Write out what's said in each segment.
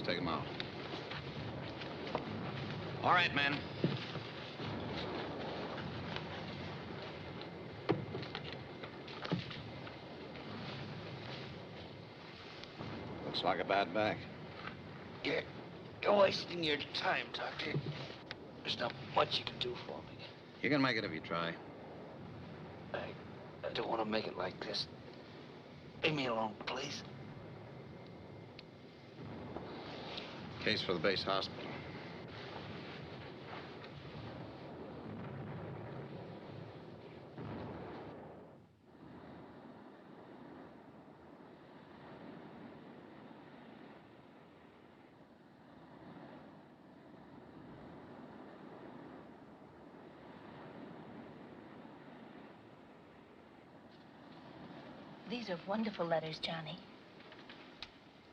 take them out. All right, men. Looks like a bad back. You're wasting your time, Doctor. There's not much you can do for me. You can make it if you try. I don't want to make it like this. Leave me alone, please. Case for the base hospital. These are wonderful letters, Johnny.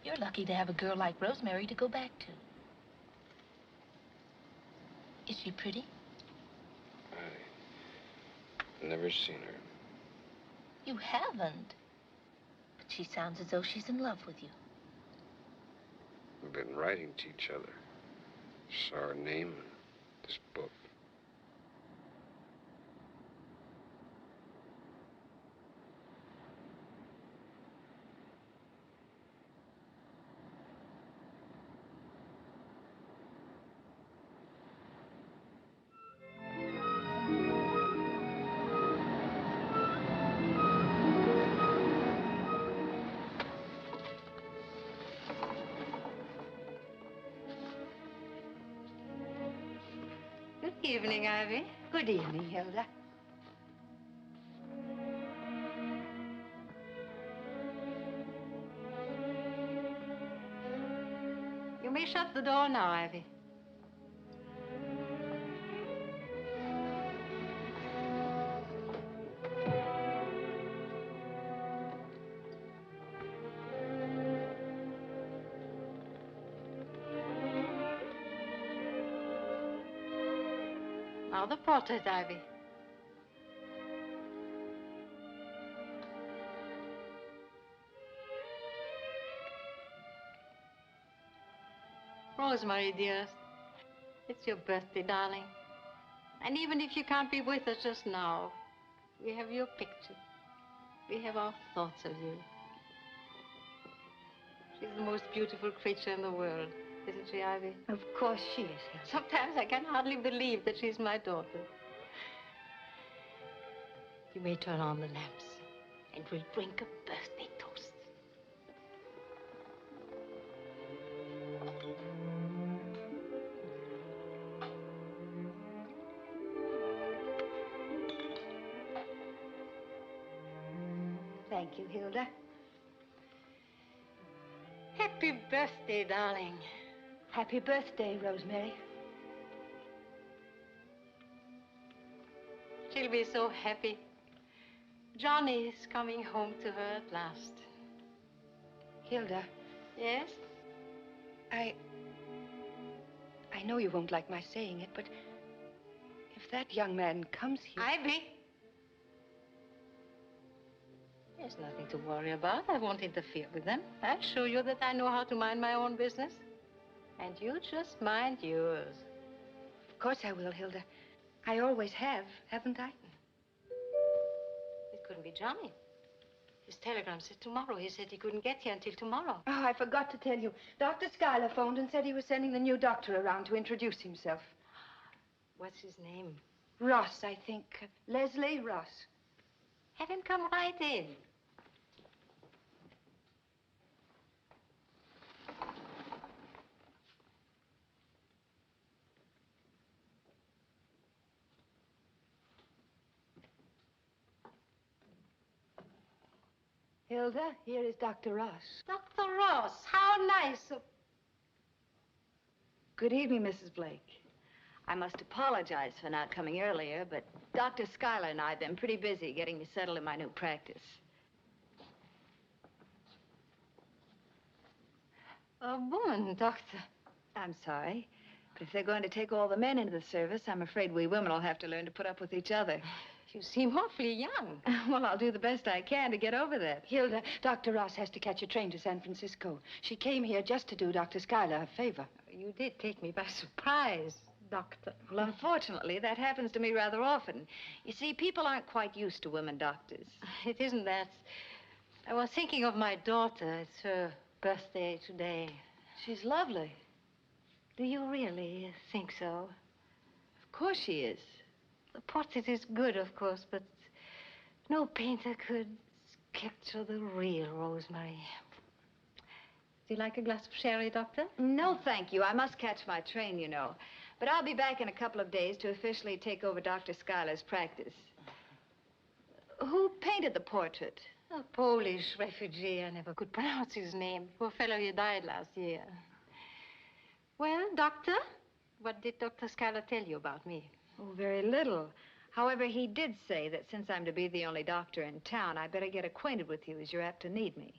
You're lucky to have a girl like Rosemary to go back to. Is she pretty? I've never seen her. You haven't? But she sounds as though she's in love with you. We've been writing to each other. Saw her name in this book. Good evening, Ivy. Good evening, Hilda. You may shut the door now, Ivy. Now the portrait, Ivy. Rosemary, dearest, it's your birthday, darling. And even if you can't be with us just now, we have your picture. We have our thoughts of you. She's the most beautiful creature in the world, isn't she, Ivy? Of course she is. Sometimes I can hardly believe that she's my daughter. You may turn on the lamps, and we'll drink a birthday toast. Thank you, Hilda. Happy birthday, darling. Happy birthday, Rosemary. She'll be so happy. Johnny is coming home to her at last. Hilda. Yes? I know you won't like my saying it, but if that young man comes here... Ivy! There's nothing to worry about. I won't interfere with them. I'll show you that I know how to mind my own business. And you just mind yours. Of course I will, Hilda. I always have, haven't I? It couldn't be Johnny. His telegram said tomorrow. He said he couldn't get here until tomorrow. Oh, I forgot to tell you. Dr. Schuyler phoned and said he was sending the new doctor around to introduce himself. What's his name? Ross, I think. Leslie Ross. Have him come right in. Hilda, here is Dr. Ross. Dr. Ross, how nice of... Good evening, Mrs. Blake. I must apologize for not coming earlier, but Dr. Schuyler and I have been pretty busy getting me settled in my new practice. A woman, Doctor. I'm sorry, but if they're going to take all the men into the service, I'm afraid we women will have to learn to put up with each other. You seem awfully young. Well, I'll do the best I can to get over that. Hilda, Dr. Ross has to catch a train to San Francisco. She came here just to do Dr. Schuyler a favor. You did take me by surprise, Doctor. Well, unfortunately, that happens to me rather often. You see, people aren't quite used to women doctors. It isn't that. I was thinking of my daughter. It's her birthday today. She's lovely. Do you really think so? Of course she is. The portrait is good, of course, but no painter could capture the real Rosemary. Do you like a glass of sherry, Doctor? No, thank you. I must catch my train, you know. But I'll be back in a couple of days to officially take over Dr. Schuyler's practice. Who painted the portrait? A Polish refugee. I never could pronounce his name. Poor fellow, he died last year. Well, Doctor, what did Dr. Schuyler tell you about me? Oh, very little. However, he did say that since I'm to be the only doctor in town, I better get acquainted with you as you're apt to need me.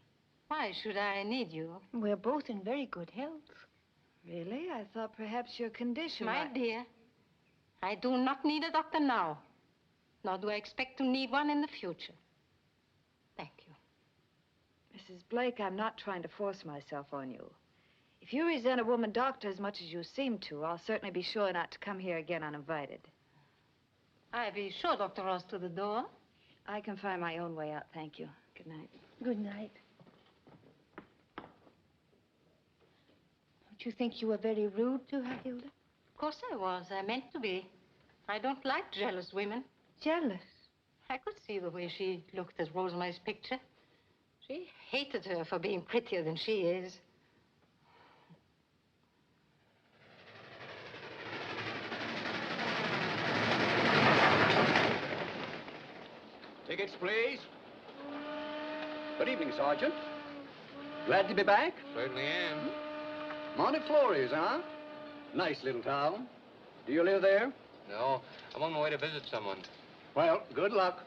Why should I need you? We're both in very good health. Really? I thought perhaps your condition My might... dear, I do not need a doctor now, nor do I expect to need one in the future. Thank you. Mrs. Blake, I'm not trying to force myself on you. If you resent a woman doctor as much as you seem to, I'll certainly be sure not to come here again uninvited. I'll be sure Dr. Ross to the door. I can find my own way out, thank you. Good night. Good night. Don't you think you were very rude to her, Hilda? Of course I was. I meant to be. I don't like jealous women. Jealous? I could see the way she looked at Rosemary's picture. She hated her for being prettier than she is. Tickets, please. Good evening, Sergeant. Glad to be back? Certainly am. Montefiores, huh? Nice little town. Do you live there? No, I'm on my way to visit someone. Well, good luck.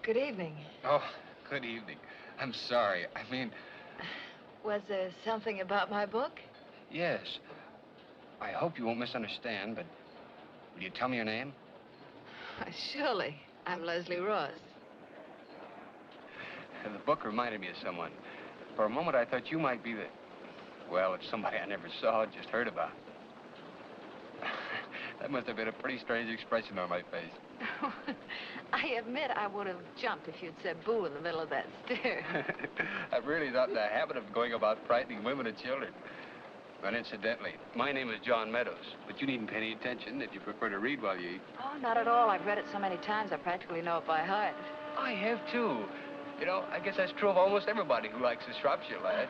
Good evening. Oh, good evening. I'm sorry. I mean... Was there something about my book? Yes. I hope you won't misunderstand, but will you tell me your name? Surely. I'm Leslie Ross. The book reminded me of someone. For a moment, I thought you might be the... Well, it's somebody I never saw, just heard about. That must have been a pretty strange expression on my face. I admit I would have jumped if you'd said boo in the middle of that stare. I've really not in the habit of going about frightening women and children. And incidentally, my name is John Meadows, but you needn't pay any attention if you prefer to read while you eat. Oh, not at all. I've read it so many times, I practically know it by heart. I have, too. You know, I guess that's true of almost everybody who likes a Shropshire lad.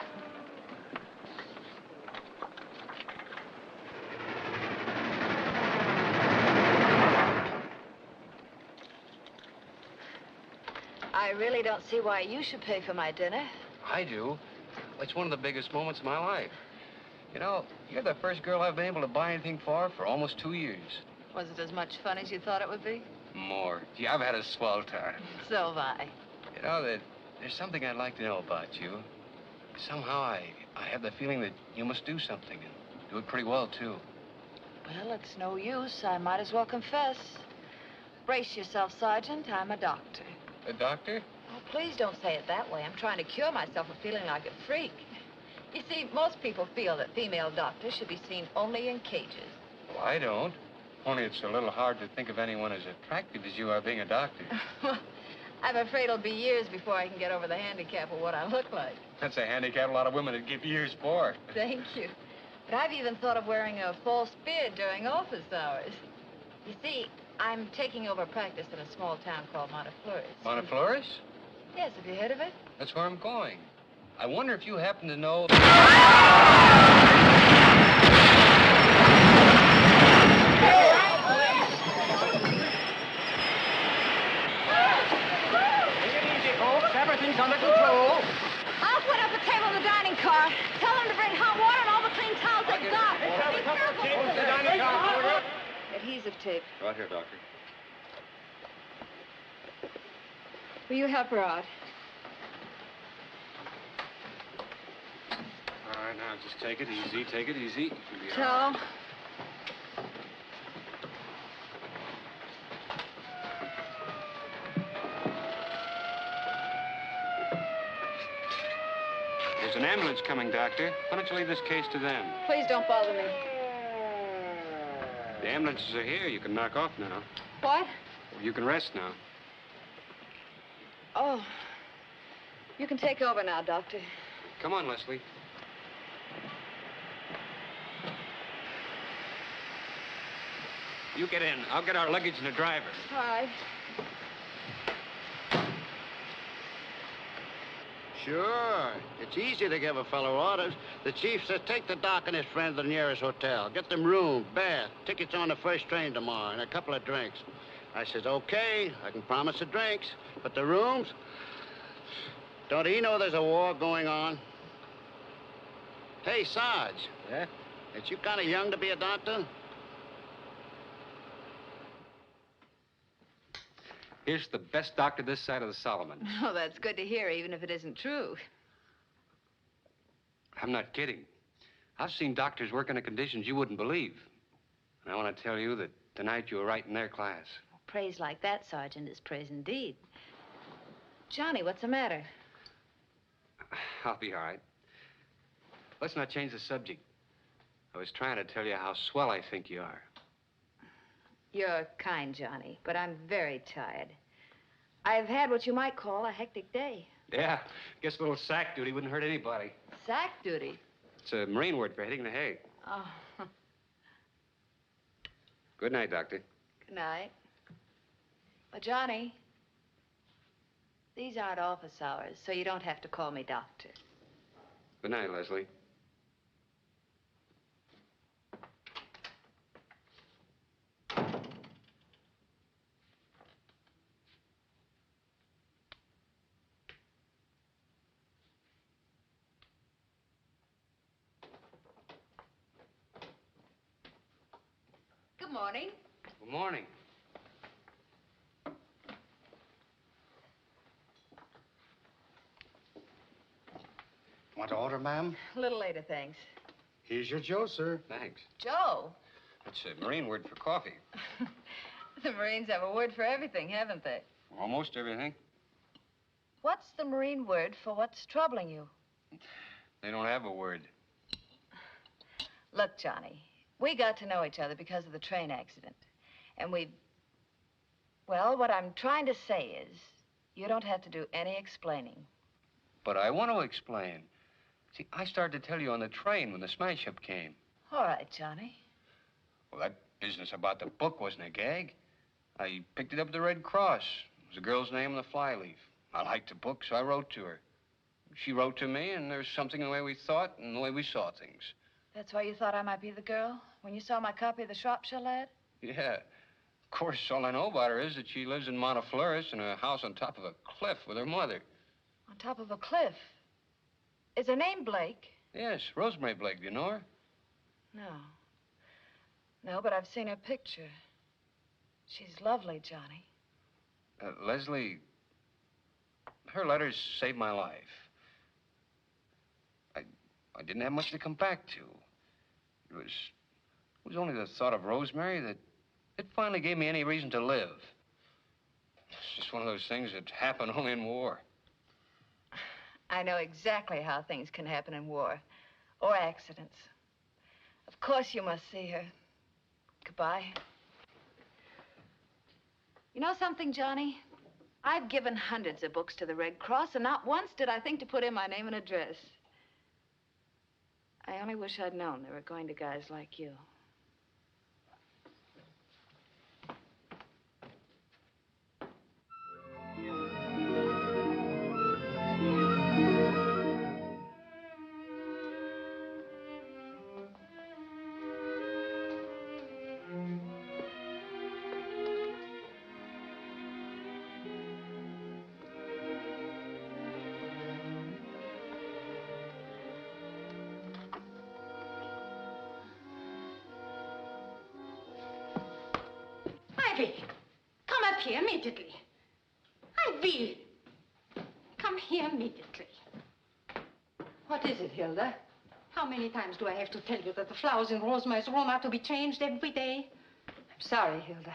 I really don't see why you should pay for my dinner. I do. It's one of the biggest moments of my life. You know, you're the first girl I've been able to buy anything for almost 2 years. Was it as much fun as you thought it would be? More. Gee, I've had a swell time. So have I. You know, there's something I'd like to know about you. Somehow I have the feeling that you must do something, and do it pretty well, too. Well, it's no use. I might as well confess. Brace yourself, Sergeant. I'm a doctor. A doctor? Oh, please don't say it that way. I'm trying to cure myself of feeling like a freak. You see, most people feel that female doctors should be seen only in cages. Well, I don't. Only it's a little hard to think of anyone as attractive as you are being a doctor. I'm afraid it'll be years before I can get over the handicap of what I look like. That's a handicap a lot of women would give years for. Thank you. But I've even thought of wearing a false beard during office hours. You see, I'm taking over practice in a small town called Montefiores. Montefiores? Yes, have you heard of it? That's where I'm going. I wonder if you happen to know... Everything's under control. I'll put up a table in the dining car. Tell them to bring hot water and all the clean towels they've got. adhesive tape. Right here, Doctor. Will you help her out? All right, now just take it easy. Take it easy. You'll be all Towel. right. There's an ambulance coming, Doctor. Why don't you leave this case to them? Please don't bother me. The ambulances are here. You can knock off now. What? You can rest now. Oh. You can take over now, Doctor. Come on, Leslie. You get in. I'll get our luggage and the driver. All right. Sure. It's easy to give a fellow orders. The chief says take the doc and his friend to the nearest hotel. Get them room, bath, tickets on the first train tomorrow, and a couple of drinks. I says, okay, I can promise the drinks, but the rooms? Don't he know there's a war going on? Hey, Sarge. Yeah? Ain't you kind of young to be a doctor? Here's the best doctor this side of the Solomon. Oh, that's good to hear, even if it isn't true. I'm not kidding. I've seen doctors work under conditions you wouldn't believe. And I want to tell you that tonight you were right in their class. Praise like that, Sergeant, is praise indeed. Johnny, what's the matter? I'll be all right. Let's not change the subject. I was trying to tell you how swell I think you are. You're kind, Johnny, but I'm very tired. I've had what you might call a hectic day. Yeah, guess a little sack duty wouldn't hurt anybody. Sack duty? It's a Marine word for hitting the hay. Oh, Good night, Doctor. good night. Well, Johnny, these aren't office hours, so you don't have to call me doctor. Good night, Leslie. Good morning. Good morning. Want to order, ma'am? A little later, thanks. Here's your Joe, sir. Thanks. Joe, It's a Marine word for coffee. the Marines have a word for everything, haven't they? Almost everything. What's the Marine word for what's troubling you? They don't have a word. Look, Johnny, we got to know each other because of the train accident. And well, what I'm trying to say is, you don't have to do any explaining. But I want to explain. See, I started to tell you on the train when the smash-up came. All right, Johnny. Well, that business about the book wasn't a gag. I picked it up at the Red Cross. It was a girl's name on the flyleaf. I liked the book, so I wrote to her. She wrote to me, and there's something in the way we thought and the way we saw things. That's why you thought I might be the girl? When you saw my copy of the Shropshire Lad? Yeah. Of course, all I know about her is that she lives in Montefleuris in a house on top of a cliff with her mother. On top of a cliff. Is her name Blake? Yes, Rosemary Blake. Do you know her? No. No, but I've seen her picture. She's lovely, Johnny. Leslie, her letters saved my life. I didn't have much to come back to. It was only the thought of Rosemary that it finally gave me any reason to live. It's just one of those things that happen only in war. I know exactly how things can happen in war. Or accidents. Of course you must see her. Goodbye. You know something, Johnny? I've given hundreds of books to the Red Cross, and not once did I think to put in my name and address. I only wish I'd known they were going to guys like you. Ivy, come up here immediately. Ivy, come here immediately. What is it, Hilda? How many times do I have to tell you that the flowers in Rosemary's room are to be changed every day? I'm sorry, Hilda.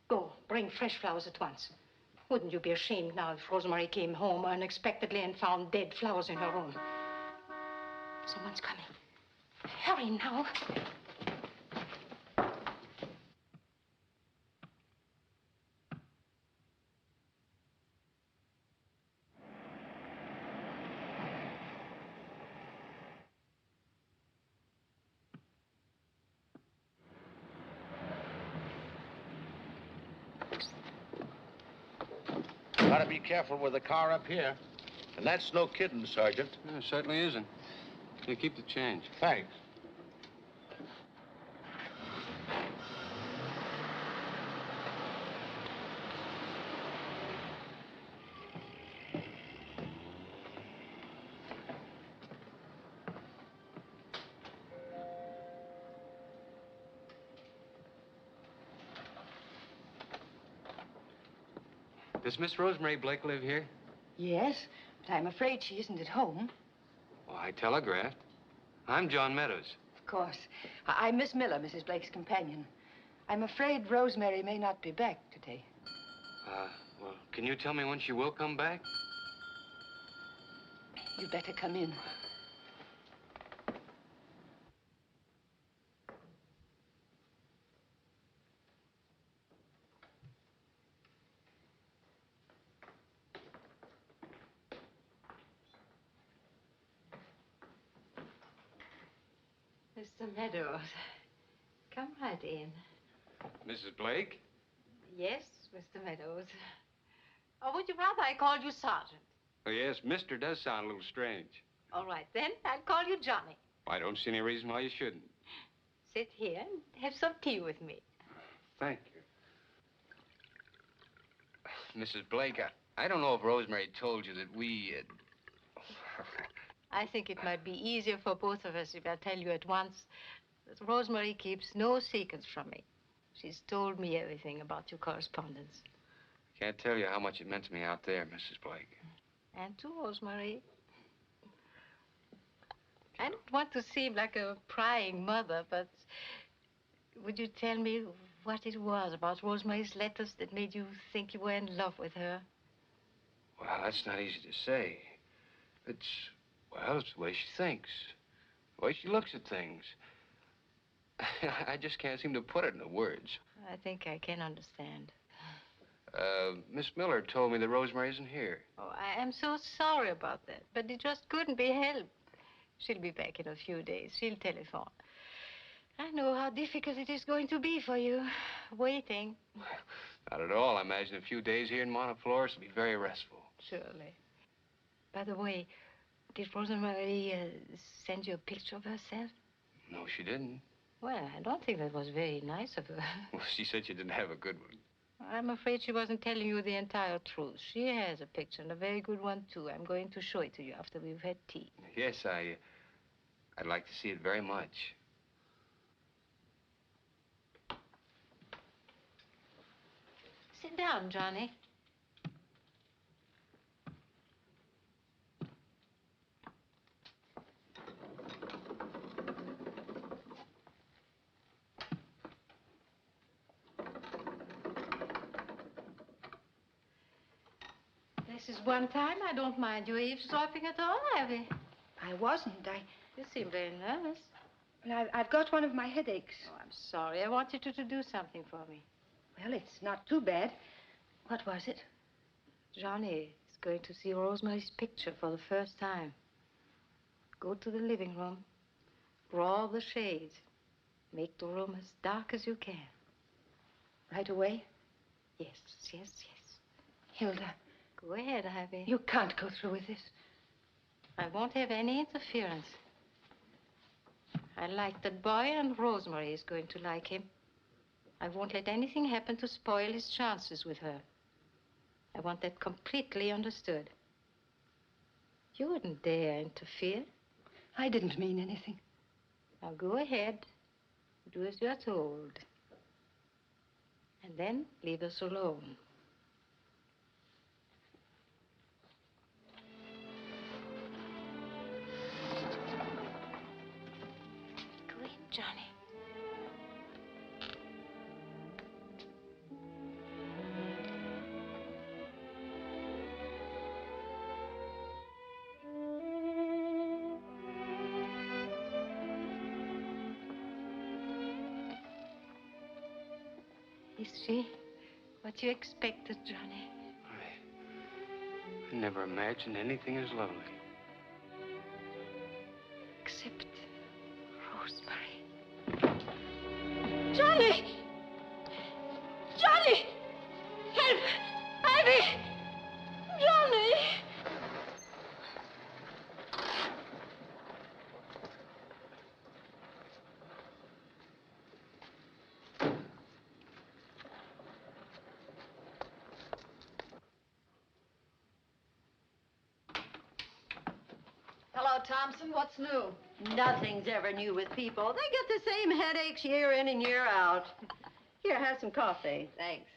Go, bring fresh flowers at once. Wouldn't you be ashamed now if Rosemary came home unexpectedly and found dead flowers in her room? Someone's coming. Hurry now. Gotta be careful with the car up here. And that's no kidding, Sergeant. No, it certainly isn't. Here, keep the change. Thanks. Does Miss Rosemary Blake live here? Yes, but I'm afraid she isn't at home. Oh, I telegraphed. I'm John Meadows. Of course. I'm Miss Miller, Mrs. Blake's companion. I'm afraid Rosemary may not be back today. Well, can you tell me when she will come back? You'd better come in. Mr. Meadows, come right in. Mrs. Blake? Yes, Mr. Meadows. Or would you rather I called you Sergeant? Oh, yes, Mister does sound a little strange. All right, then. I'll call you Johnny. I don't see any reason why you shouldn't. Sit here and have some tea with me. Thank you. Mrs. Blake, I don't know if Rosemary told you that we... I think it might be easier for both of us if I tell you at once that Rosemary keeps no secrets from me. She's told me everything about your correspondence. Can't tell you how much it meant to me out there, Mrs. Blake. And to Rosemary. I don't want to seem like a prying mother, but would you tell me what it was about Rosemary's letters that made you think you were in love with her? Well, that's not easy to say. Well, it's the way she thinks, the way she looks at things. I just can't seem to put it into words. I think I can understand. Miss Miller told me that Rosemary isn't here. Oh, I am so sorry about that, but it just couldn't be helped. She'll be back in a few days. She'll telephone. I know how difficult it is going to be for you, waiting. Not at all. I imagine a few days here in Monteflores will be very restful. Surely. By the way, did Rosemary send you a picture of herself? No, she didn't. Well, I don't think that was very nice of her. Well, she said she didn't have a good one. I'm afraid she wasn't telling you the entire truth. She has a picture, and a very good one, too. I'm going to show it to you after we've had tea. Yes, I'd like to see it very much. Sit down, Johnny. This is one time I don't mind you eavesdropping at all, Ivy. I wasn't. You seem very nervous. Well, I've got one of my headaches. Oh, I'm sorry. I wanted you to do something for me. Well, it's not too bad. What was it? Johnny is going to see Rosemary's picture for the first time. Go to the living room. Draw the shades. Make the room as dark as you can. Right away? Yes, yes, yes. Hilda. Go ahead, Ivy. You can't go through with this. I won't have any interference. I like that boy, and Rosemary is going to like him. I won't let anything happen to spoil his chances with her. I want that completely understood. You wouldn't dare interfere. I didn't mean anything. Now go ahead. Do as you're told. And then leave us alone. Go in, Johnny. Is she what you expected, Johnny? I never imagined anything as lovely. Except Rosemary. Johnny! Johnny! Help! Ivy! Johnny! Hello, Thompson. What's new? Nothing's ever new with people. They get the same headaches year in and year out. Here, have some coffee. Thanks.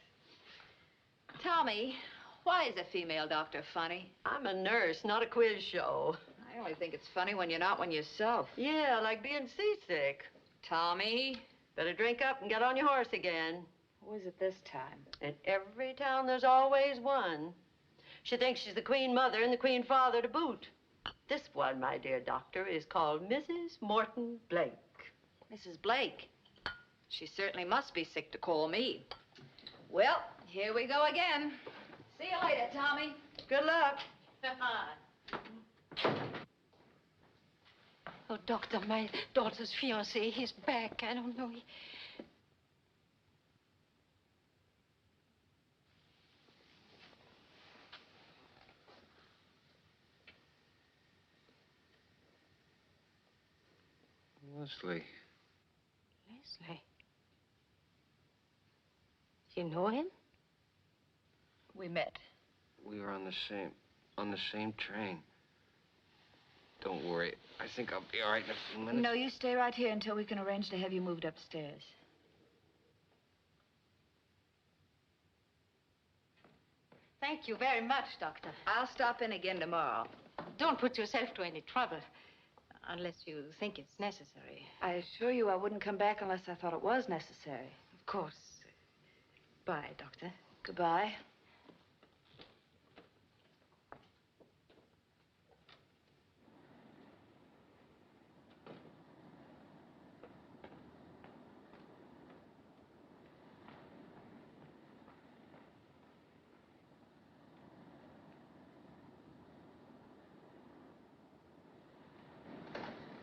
Tommy, why is a female doctor funny? I'm a nurse, not a quiz show. I only think it's funny when you're not one yourself. Yeah, like being seasick. Tommy, Better drink up and get on your horse again. who is it this time? In every town, there's always one. She thinks she's the queen mother and the queen father to boot. This one, my dear doctor, is called Mrs. Morton Blake. Mrs. Blake. She certainly must be sick to call me. Well, here we go again. See you later, Tommy. Good luck. Oh, doctor, my daughter's fiancé, he's back. I don't know. Leslie. Leslie. You know him? We met. We were on the same train. Don't worry. I think I'll be all right in a few minutes. No, you stay right here until we can arrange to have you moved upstairs. Thank you very much, doctor. I'll stop in again tomorrow. Don't put yourself to any trouble, unless you think it's necessary. I assure you I wouldn't come back unless I thought it was necessary. Of course. Bye, doctor. Goodbye.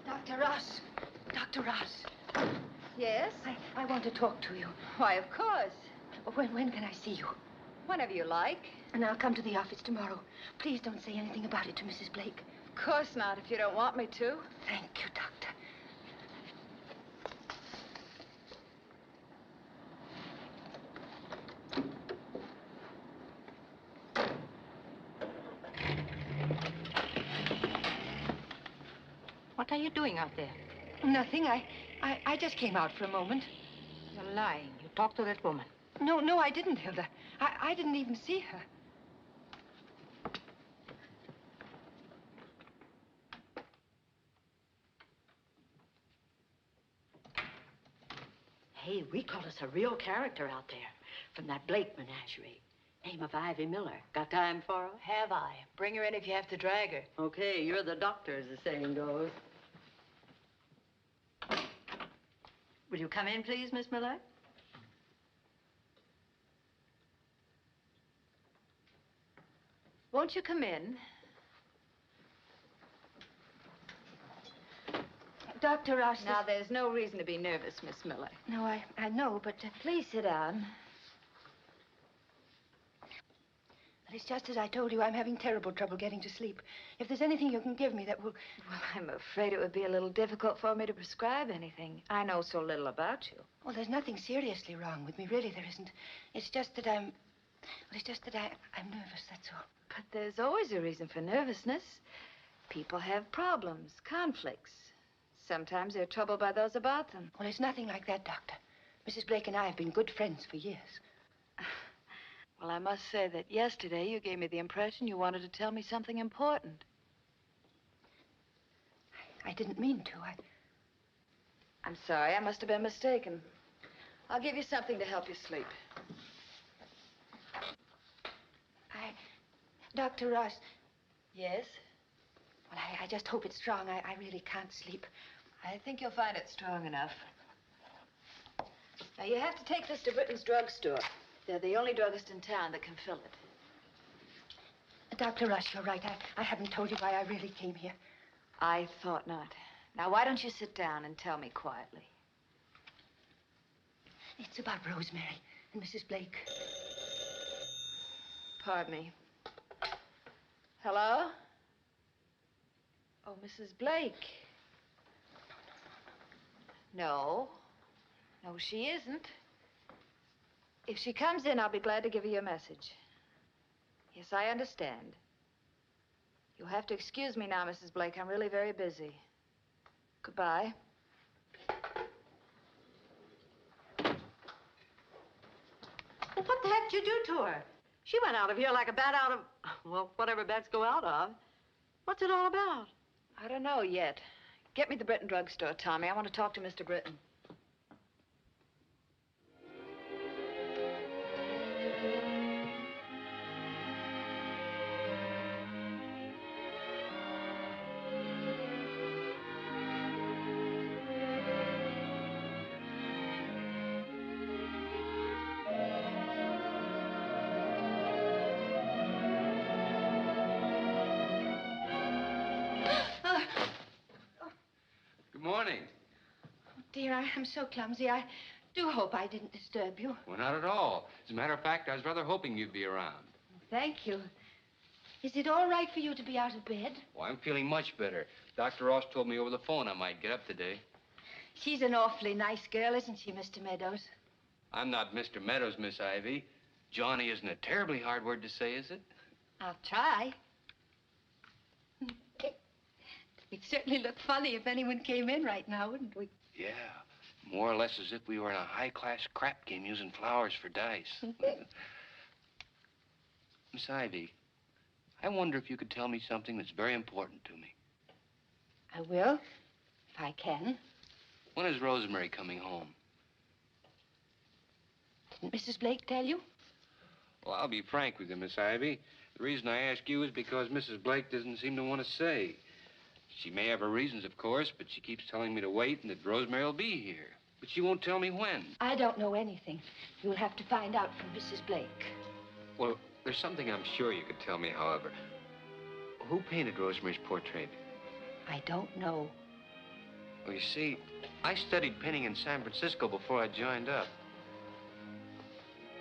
Dr. Ross. Dr. Ross. Yes? I want to talk to you. Why, of course. When can I see you? Whenever you like. And I'll come to the office tomorrow. Please don't say anything about it to Mrs. Blake. Of course not, if you don't want me to. Thank you, Doctor. What are you doing out there? Nothing. I just came out for a moment. You're lying. You talked to that woman. No, I didn't, Hilda. I didn't even see her. Hey, we call us a real character out there from that Blake menagerie. Name of Ivy Miller. Got time for her? Have I? Bring her in if you have to drag her. Okay, you're the doctor, as the saying goes. Will you come in, please, Miss Miller? Won't you come in? Dr. Ross. Now, there's no reason to be nervous, Miss Miller. No, I know, but... Please sit down. But it's just as I told you, I'm having terrible trouble getting to sleep. If there's anything you can give me that will... Well, I'm afraid it would be a little difficult for me to prescribe anything. I know so little about you. Well, there's nothing seriously wrong with me. Really, there isn't. It's just that I'm... Well, it's just that I'm nervous, that's all. But there's always a reason for nervousness. People have problems, conflicts. Sometimes they're troubled by those about them. Well, it's nothing like that, Doctor. Mrs. Blake and I have been good friends for years. Well, I must say that yesterday you gave me the impression you wanted to tell me something important. I didn't mean to. I'm sorry. I must have been mistaken. I'll give you something to help you sleep. Dr. Ross. Yes? Well, I just hope it's strong. I really can't sleep. I think you'll find it strong enough. Now, you have to take this to Britton's drugstore. They're the only druggist in town that can fill it. Dr. Rush, you're right. I haven't told you why I really came here. I thought not. Now, why don't you sit down and tell me quietly? It's about Rosemary and Mrs. Blake. Pardon me. Hello? Oh, Mrs. Blake. No. No, she isn't. If she comes in, I'll be glad to give her your message. Yes, I understand. You'll have to excuse me now, Mrs. Blake. I'm really very busy. Goodbye. Well, what the heck did you do to her? She went out of here like a bat out of, well, whatever bats go out of. What's it all about? I don't know yet. Get me the Britton drugstore, Tommy. I want to talk to Mr. Britton. Dear, I'm so clumsy. I do hope I didn't disturb you. Well, not at all. As a matter of fact, I was rather hoping you'd be around. Thank you. Is it all right for you to be out of bed? Well, I'm feeling much better. Dr. Ross told me over the phone I might get up today. She's an awfully nice girl, isn't she, Mr. Meadows? I'm not Mr. Meadows, Miss Ivy. Johnny isn't a terribly hard word to say, is it? I'll try. We'd certainly look funny if anyone came in right now, wouldn't we? Yeah, more or less as if we were in a high-class crap game using flowers for dice. Miss Ivy, I wonder if you could tell me something that's very important to me. I will, if I can. When is Rosemary coming home? Didn't Mrs. Blake tell you? Well, I'll be frank with you, Miss Ivy. The reason I ask you is because Mrs. Blake doesn't seem to want to say. She may have her reasons, of course, but she keeps telling me to wait and that Rosemary will be here. But she won't tell me when. I don't know anything. You'll have to find out from Mrs. Blake. Well, there's something I'm sure you could tell me, however. Who painted Rosemary's portrait? I don't know. Well, you see, I studied painting in San Francisco before I joined up.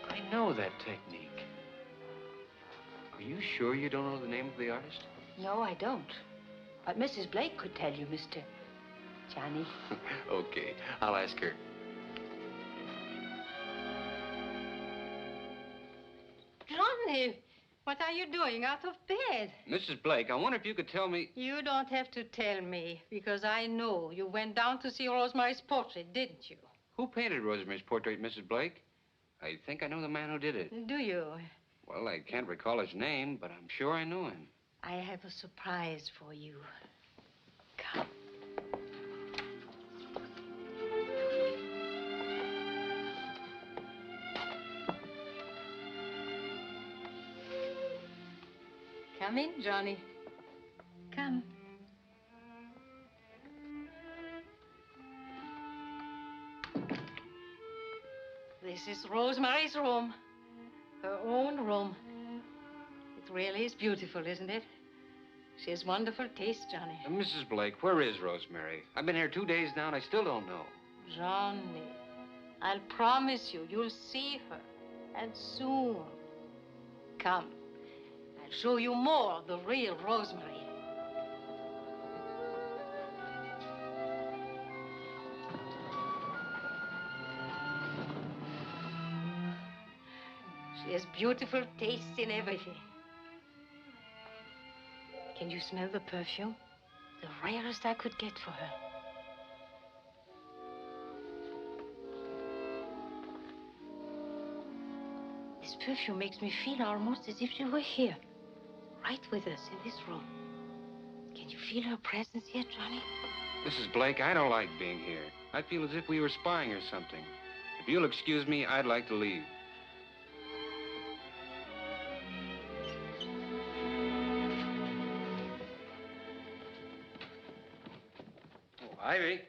I know that technique. Are you sure you don't know the name of the artist? No, I don't. But Mrs. Blake could tell you, Mr. Johnny. Okay, I'll ask her. Johnny, what are you doing out of bed? Mrs. Blake, I wonder if you could tell me... You don't have to tell me, because I know you went down to see Rosemary's portrait, didn't you? Who painted Rosemary's portrait, Mrs. Blake? I think I know the man who did it. Do you? Well, I can't recall his name, but I'm sure I know him. I have a surprise for you. Come. Come in, Johnny. Come. This is Rosemary's room. Her own room. It really is beautiful, isn't it? She has wonderful taste, Johnny. Mrs. Blake, where is Rosemary? I've been here 2 days now, and I still don't know. Johnny, I'll promise you, you'll see her. And soon. Come. I'll show you more of the real Rosemary. She has beautiful taste in everything. Can you smell the perfume? The rarest I could get for her. This perfume makes me feel almost as if she were here, right with us in this room. Can you feel her presence here, Johnny? Mrs. Blake, I don't like being here. I feel as if we were spying or something. If you'll excuse me, I'd like to leave. Oh, Ivy.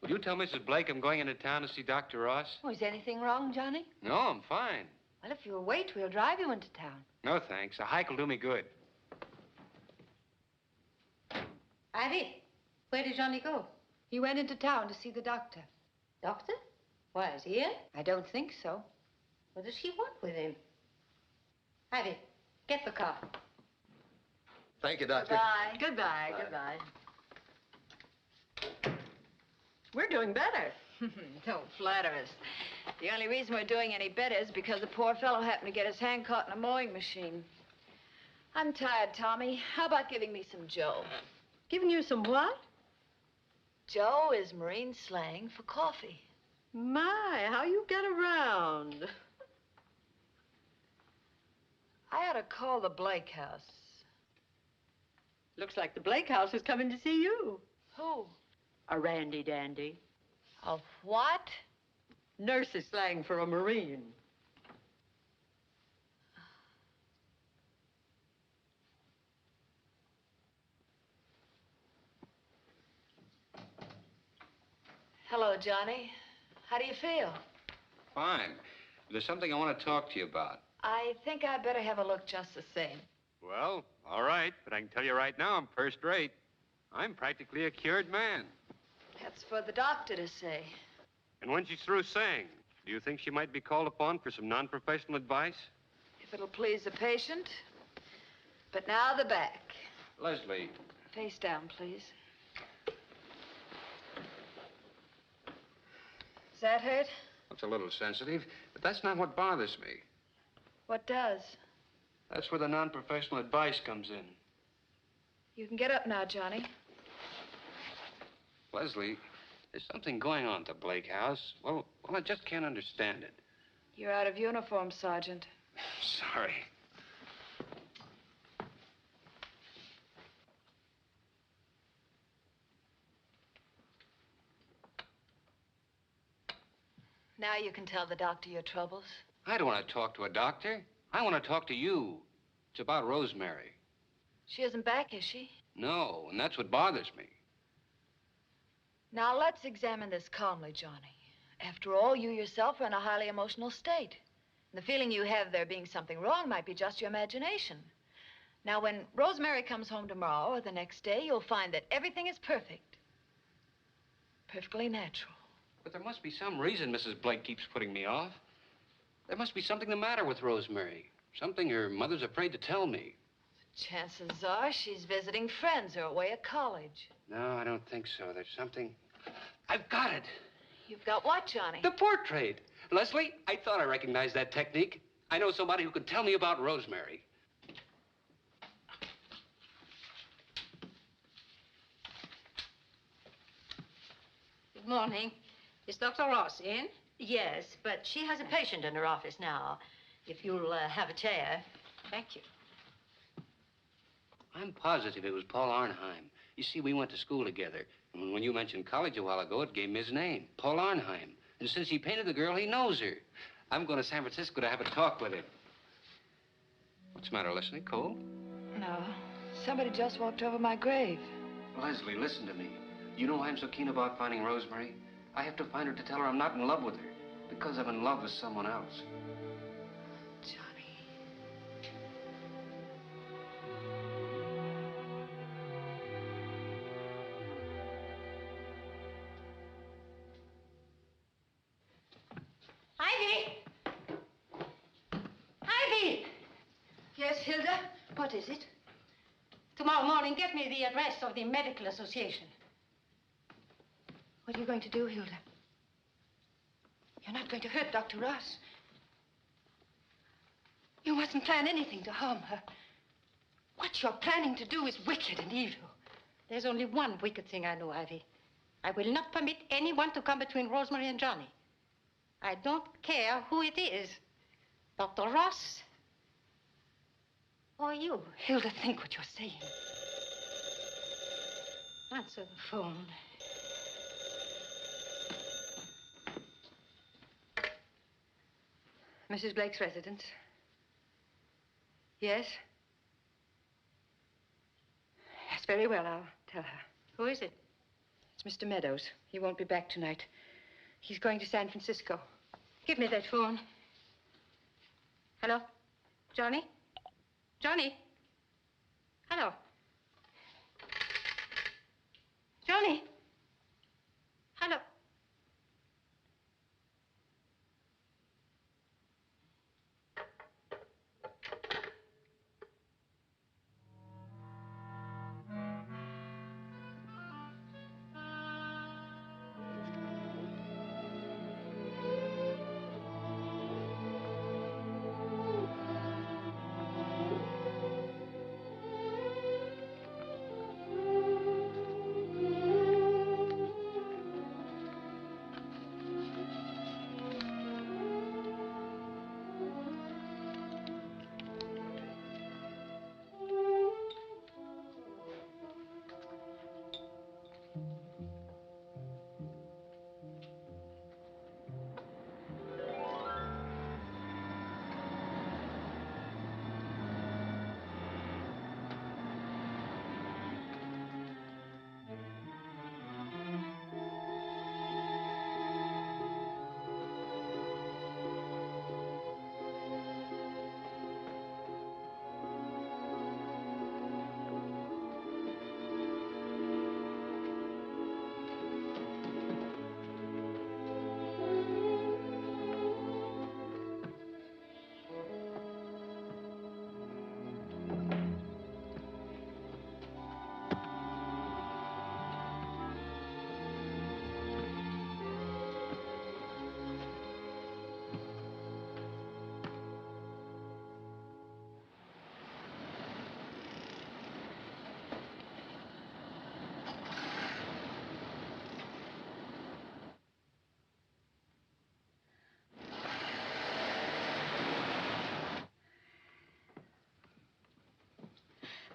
Would you tell Mrs. Blake I'm going into town to see Dr. Ross? Oh, is anything wrong, Johnny? No, I'm fine. Well, if you'll wait, we'll drive you into town. No, thanks. A hike will do me good. Ivy, where did Johnny go? He went into town to see the doctor. Doctor? Why, is he in? I don't think so. What does he want with him? Ivy, get the car. Thank you, Doctor. Bye. Goodbye, goodbye. We're doing better. Don't flatter us. The only reason we're doing any better is because the poor fellow happened to get his hand caught in a mowing machine. I'm tired, Tommy. How about giving me some Joe? Giving you some what? Joe is Marine slang for coffee. My, how you get around. I ought to call the Blake house. Looks like the Blake house is coming to see you. Who? A randy dandy. A what? Nurse's slang for a Marine. Hello, Johnny. How do you feel? Fine. There's something I want to talk to you about. I think I better have a look just the same. Well, all right, but I can tell you right now I'm first rate. I'm practically a cured man. That's for the doctor to say. And when she's through saying, do you think she might be called upon for some non-professional advice? If it'll please the patient. But now the back. Leslie. Face down, please. Does that hurt? Looks a little sensitive, but that's not what bothers me. What does? That's where the non-professional advice comes in. You can get up now, Johnny. Leslie, there's something going on at the Blake house. Well, I just can't understand it. You're out of uniform, Sergeant. Sorry. Now you can tell the doctor your troubles. I don't want to talk to a doctor. I want to talk to you. It's about Rosemary. She isn't back, is she? No, and that's what bothers me. Now let's examine this calmly, Johnny. After all, you yourself are in a highly emotional state. The feeling you have there being something wrong might be just your imagination. Now, when Rosemary comes home tomorrow or the next day, you'll find that everything is perfect. Perfectly natural. But there must be some reason Mrs. Blake keeps putting me off. There must be something the matter with Rosemary. Something her mother's afraid to tell me. Chances are she's visiting friends or away at college. No, I don't think so. There's something... I've got it. You've got what, Johnny? The portrait. Leslie, I thought I recognized that technique. I know somebody who could tell me about Rosemary. Good morning. Is Dr. Ross in? Yes, but she has a patient in her office now. If you'll have a chair. Thank you. I'm positive it was Paul Arnheim. You see, we went to school together. And when you mentioned college a while ago, it gave me his name, Paul Arnheim. And since he painted the girl, he knows her. I'm going to San Francisco to have a talk with him. What's the matter, Leslie? Cold? No. Somebody just walked over my grave. Leslie, listen to me. You know why I'm so keen about finding Rosemary? I have to find her to tell her I'm not in love with her. Because I'm in love with someone else. Johnny. Ivy! Ivy! Yes, Hilda? What is it? Tomorrow morning, get me the address of the Medical Association. What are you going to do, Hilda? You're not going to hurt Dr. Ross. You mustn't plan anything to harm her. What you're planning to do is wicked and evil. There's only one wicked thing I know, Ivy. I will not permit anyone to come between Rosemary and Johnny. I don't care who it is. Dr. Ross? Who are you? Hilda, think what you're saying. Answer the phone. Mrs. Blake's residence. Yes? Yes, very well. I'll tell her. Who is it? It's Mr. Meadows. He won't be back tonight. He's going to San Francisco. Give me that phone. Hello? Johnny? Johnny? Hello? Johnny? Hello?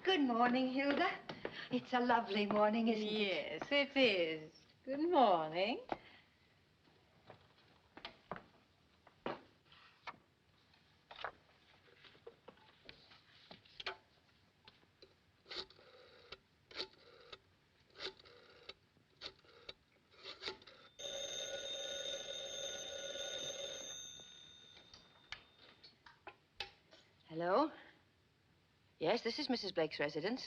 Good morning, Hilda. It's a lovely morning, isn't it? Yes, it is. Good morning. Hello? Yes, this is Mrs. Blake's residence.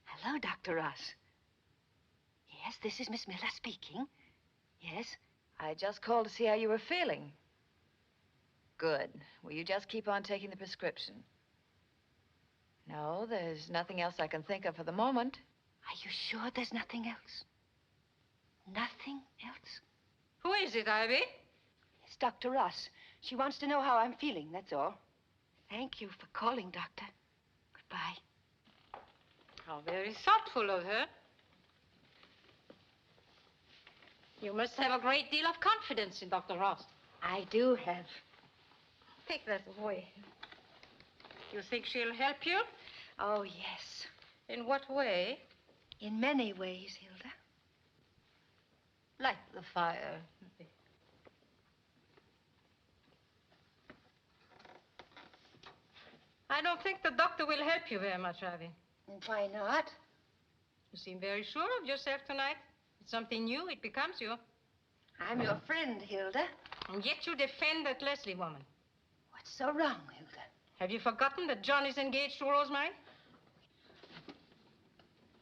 Hello, Dr. Ross. Yes, this is Miss Miller speaking. Yes, I just called to see how you were feeling. Good. Will you just keep on taking the prescription? No, there's nothing else I can think of for the moment. are you sure there's nothing else? Nothing else? Who is it, Ivy? It's Dr. Ross. She wants to know how I'm feeling, that's all. Thank you for calling, Doctor. Goodbye. How very thoughtful of her. You must have a great deal of confidence in Dr. Ross. I do have. Take that away. You think she'll help you? Oh, yes. In what way? In many ways, Hilda. Light the fire. I don't think the doctor will help you very much, Ivy. Why not? You seem very sure of yourself tonight. It's something new. It becomes you. I'm your friend, Hilda. And yet you defend that Leslie woman. What's so wrong, Hilda? Have you forgotten that John is engaged to Rosemary?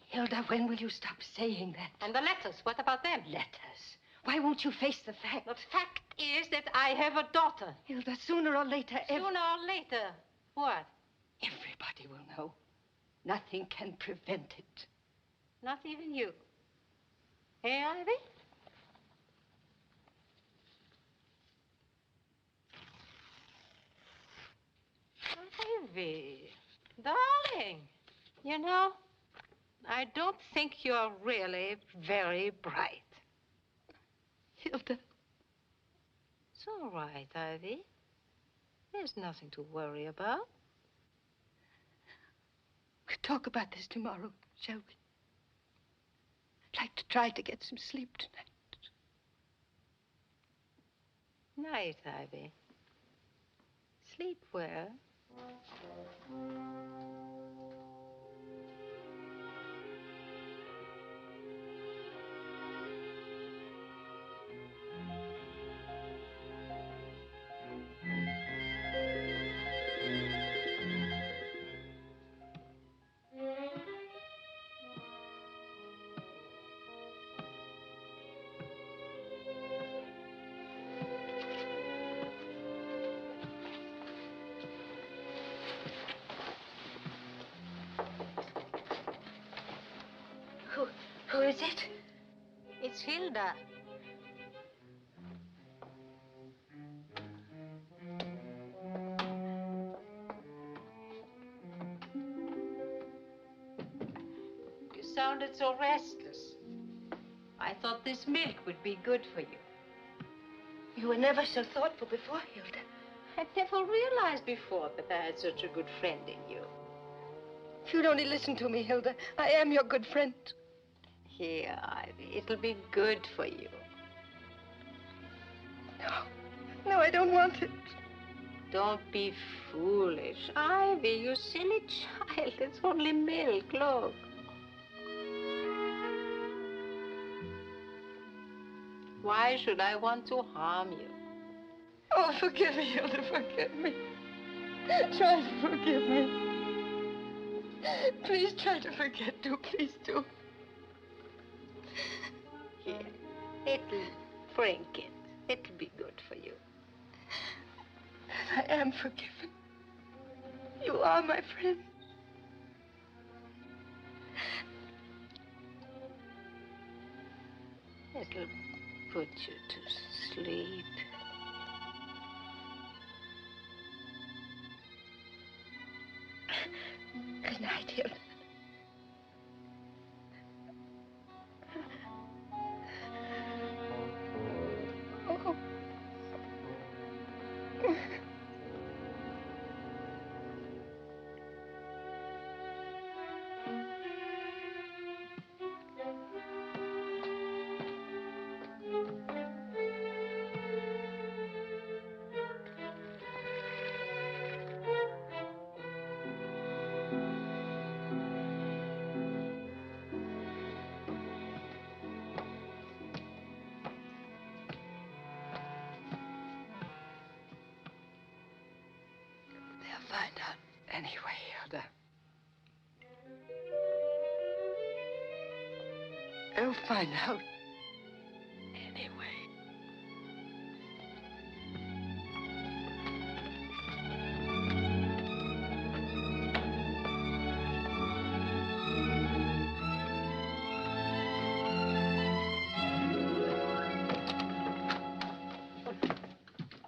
Hilda, when will you stop saying that? And the letters, what about them? Letters. Why won't you face the fact? The fact is that I have a daughter. Hilda, sooner or later... Sooner or later. What? Everybody will know. Nothing can prevent it. Not even you. Hey, Ivy? Ivy, darling, you know, I don't think you're really very bright. Hilda. It's all right, Ivy. There's nothing to worry about. We'll talk about this tomorrow, shall we? I'd like to try to get some sleep tonight. Night, Ivy. Sleep well. Who is it? It's Hilda. You sounded so restless. I thought this milk would be good for you. You were never so thoughtful before, Hilda. I'd never realized before that I had such a good friend in you. If you'd only listen to me, Hilda, I am your good friend. Here, Ivy, it'll be good for you. No, I don't want it. Don't be foolish. Ivy, you silly child. It's only milk, look. Why should I want to harm you? Oh, forgive me, Hilda, forgive me. Try to forgive me. Please try to forget, do, please do. Here, it'll drink it. It'll be good for you. I am forgiven. You are my friend. It'll put you to sleep. Good night, Hilda. Oh. They'll find out anyway, Hilda. They'll find out anyway.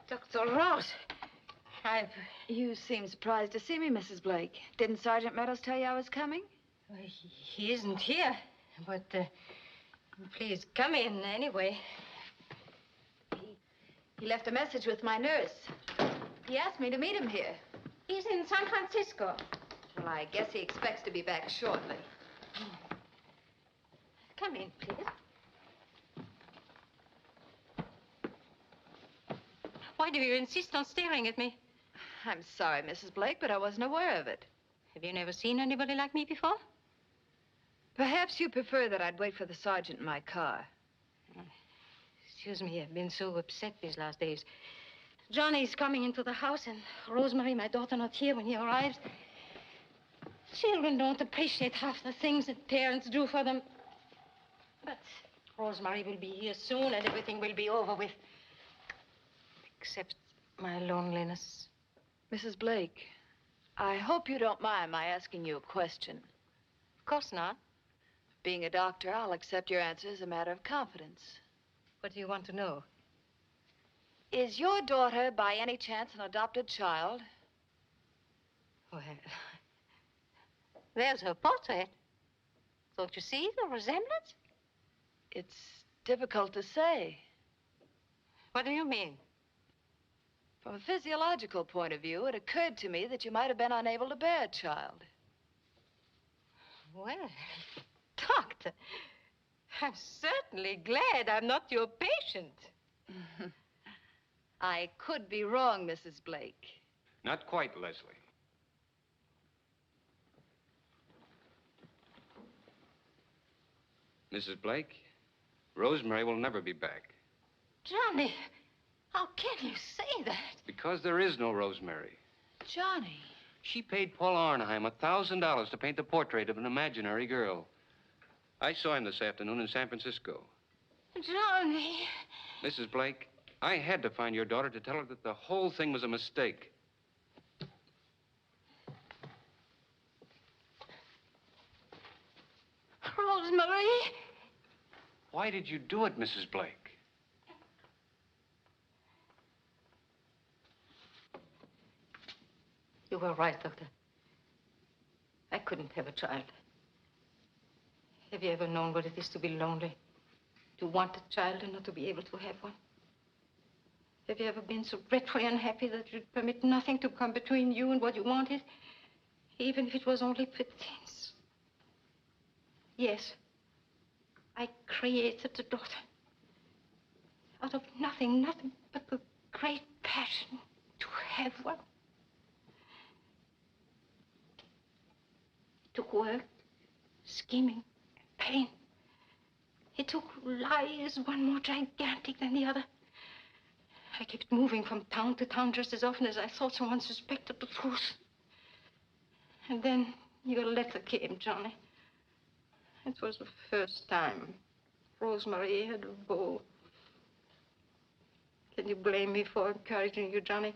Dr. Ross, You seem surprised to see me, Mrs. Blake. Didn't Sergeant Meadows tell you I was coming? He isn't here, but please come in anyway. He left a message with my nurse. He asked me to meet him here. He's in San Francisco. Well, I guess he expects to be back shortly. Come in, please. Why do you insist on staring at me? I'm sorry, Mrs. Blake, but I wasn't aware of it. Have you never seen anybody like me before? Perhaps you prefer that I'd wait for the sergeant in my car. Excuse me, I've been so upset these last days. Johnny's coming into the house, and Rosemary, my daughter, not here when he arrives. Children don't appreciate half the things that parents do for them. But Rosemary will be here soon, and everything will be over with. Except my loneliness. Mrs. Blake, I hope you don't mind my asking you a question. Of course not. Being a doctor, I'll accept your answer as a matter of confidence. What do you want to know? Is your daughter, by any chance, an adopted child? Well, there's her portrait. Don't you see the resemblance? It's difficult to say. What do you mean? From a physiological point of view, it occurred to me that you might have been unable to bear a child. Well, doctor, I'm certainly glad I'm not your patient. I could be wrong, Mrs. Blake. Not quite, Leslie. Mrs. Blake, Rosemary will never be back. Johnny, how can you say that? Because there is no Rosemary. Johnny. She paid Paul Arnheim $1,000 to paint the portrait of an imaginary girl. I saw him this afternoon in San Francisco. Johnny. Mrs. Blake, I had to find your daughter to tell her that the whole thing was a mistake. Rosemary. Why did you do it, Mrs. Blake? You were right, Doctor. I couldn't have a child. Have you ever known what it is to be lonely? To want a child and not to be able to have one? Have you ever been so dreadfully unhappy that you'd permit nothing to come between you and what you wanted? Even if it was only pretense? Yes. I created a daughter. Out of nothing but the great passion to have one. It took work, scheming, pain. It took lies, one more gigantic than the other. I kept moving from town to town just as often as I thought someone suspected the truth. And then your letter came, Johnny. It was the first time Rosemary had a beau. Can you blame me for encouraging you, Johnny?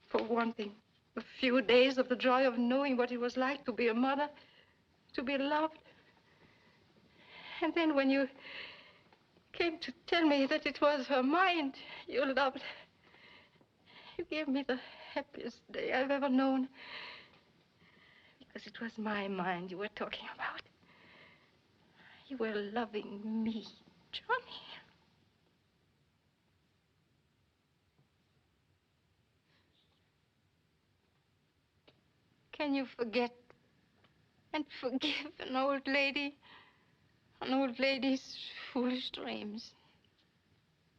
For one thing, a few days of the joy of knowing what it was like to be a mother, to be loved. And then when you came to tell me that it was her mind you loved, you gave me the happiest day I've ever known. Because it was my mind you were talking about. You were loving me, Johnny. Can you forget and forgive an old lady's foolish dreams?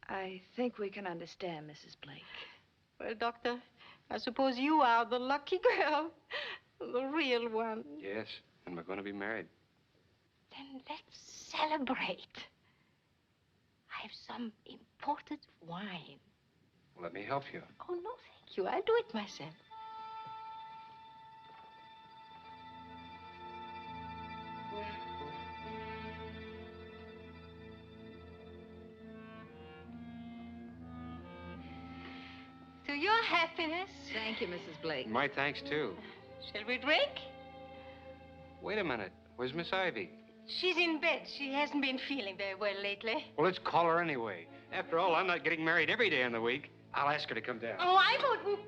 I think we can understand, Mrs. Blake. Well, Doctor, I suppose you are the lucky girl, the real one. Yes, and we're going to be married. Then let's celebrate. I have some imported wine. Let me help you. Oh, no, thank you. I'll do it myself. To your happiness. Thank you, Mrs. Blake. My thanks, too. Shall we drink? Wait a minute. Where's Miss Ivy? She's in bed. She hasn't been feeling very well lately. Well, let's call her anyway. After all, I'm not getting married every day in the week. I'll ask her to come down. Oh, I wouldn't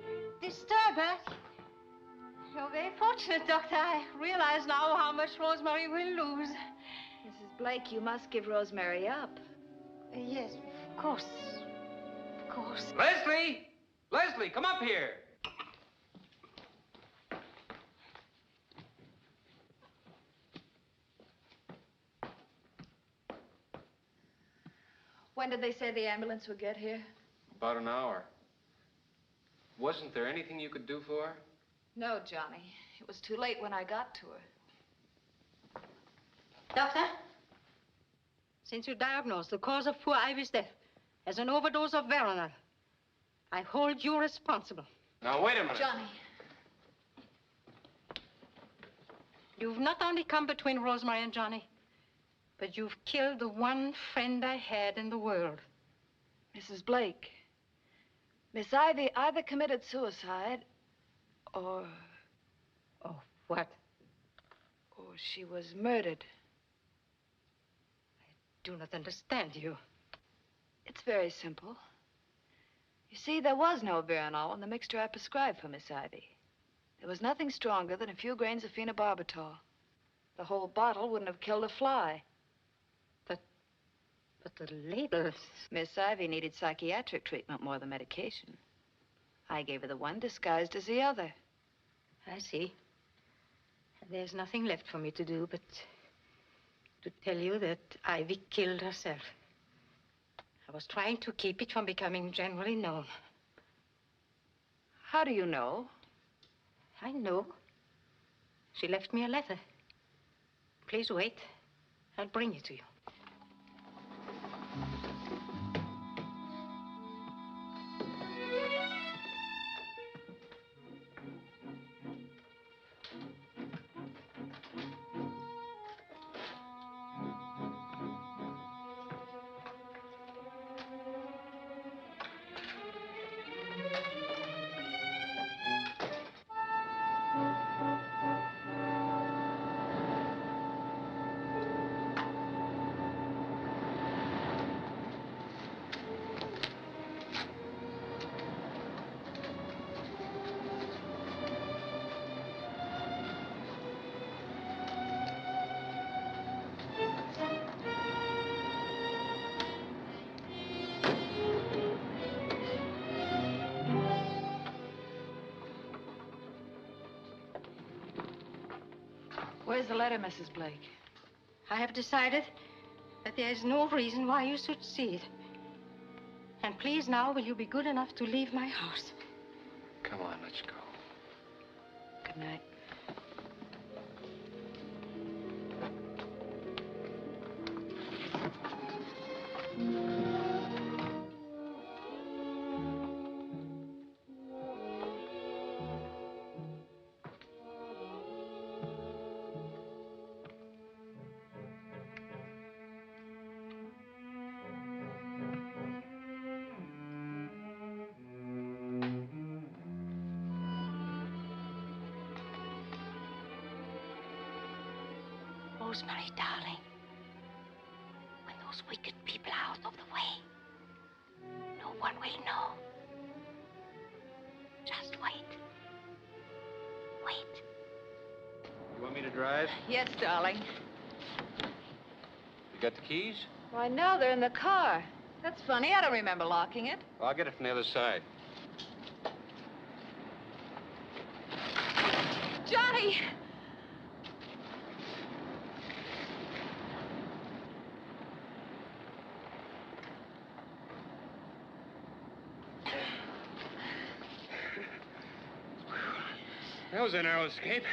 disturb her. You're very fortunate, Doctor. I realize now how much Rosemary will lose. Mrs. Blake, you must give Rosemary up. Yes, of course. Of course. Leslie! Leslie, come up here. When did they say the ambulance would get here? About an hour. Wasn't there anything you could do for her? No, Johnny. It was too late when I got to her. Doctor, since you diagnosed the cause of poor Ivy's death as an overdose of Veronal, I hold you responsible. Now, wait a minute. Johnny. You've not only come between Rosemary and Johnny, but you've killed the one friend I had in the world. Mrs. Blake, Miss Ivy either committed suicide or... Oh, what? Or she was murdered. I do not understand you. It's very simple. You see, there was no Veronal in the mixture I prescribed for Miss Ivy. There was nothing stronger than a few grains of phenobarbital. The whole bottle wouldn't have killed a fly. But the labels... Miss Ivy needed psychiatric treatment more than medication. I gave her the one disguised as the other. I see. There's nothing left for me to do but to tell you that Ivy killed herself. I was trying to keep it from becoming generally known. How do you know? I know. She left me a letter. Please wait. I'll bring it to you. Where's the letter, Mrs. Blake? I have decided that there is no reason why you should see it. And please now, will you be good enough to leave my house? Come on, let's go. Good night. Rosemary, darling, when those wicked people are out of the way, no one will know. Just wait. Wait. You want me to drive? Yes, darling. You got the keys? Why, no, they're in the car. That's funny. I don't remember locking it. Well, I'll get it from the other side. Johnny! That was a narrow escape.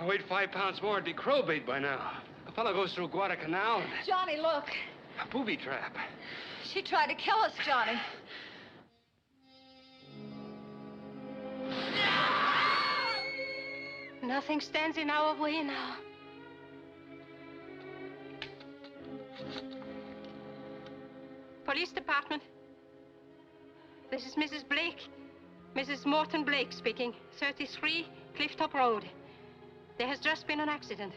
I weighed 5 pounds more, it'd be crow bait by now. A fellow goes through Guadalcanal. Johnny, look. A booby trap. She tried to kill us, Johnny. Nothing stands in our way now. Police department. This is Mrs. Blake. Mrs. Morton Blake speaking. 33 Clifftop Road. There has just been an accident.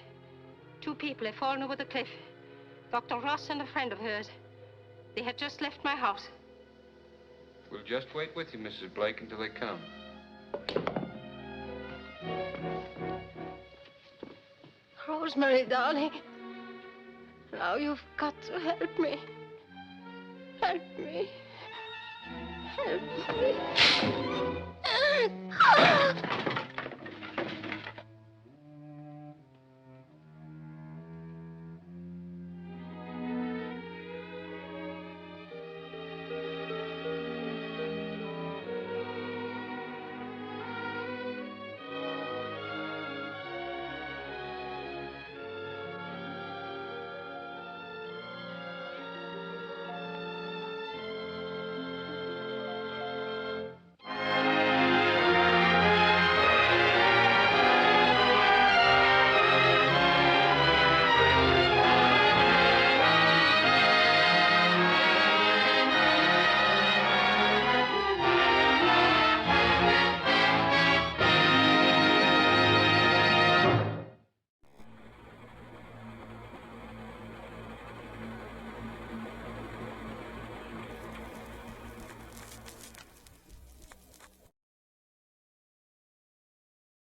2 people have fallen over the cliff. Dr. Ross and a friend of hers. They had just left my house. We'll just wait with you, Mrs. Blake, until they come. Rosemary, darling. Now you've got to help me. Help me. Help me.